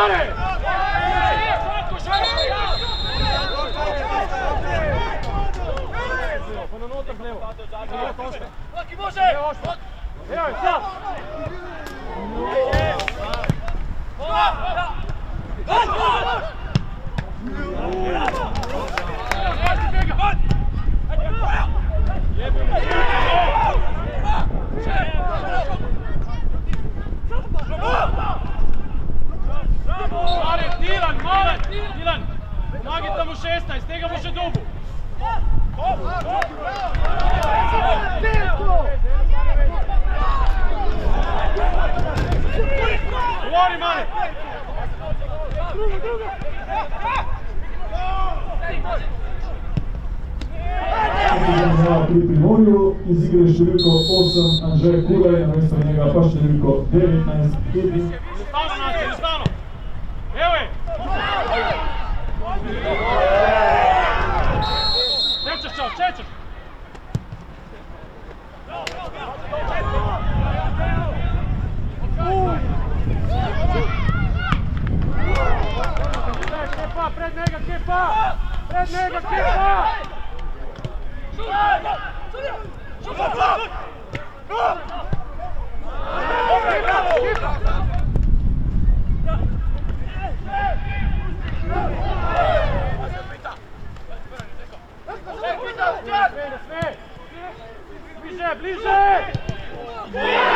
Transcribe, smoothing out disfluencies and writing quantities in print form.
Mare! Laki može! Evo je, sad! Dilan, pomagite mu 16, tega mu še dobu. Govori, Mane! Pri Primorju iz igre številko 8 Anžej Kulej, namesto njega pa številko 19 Edin. Stano! Evo je! Čečeš čao, čečeš! Kepa, pred njega, Kepa! Pred njega, Kepa! Bliže, bliže!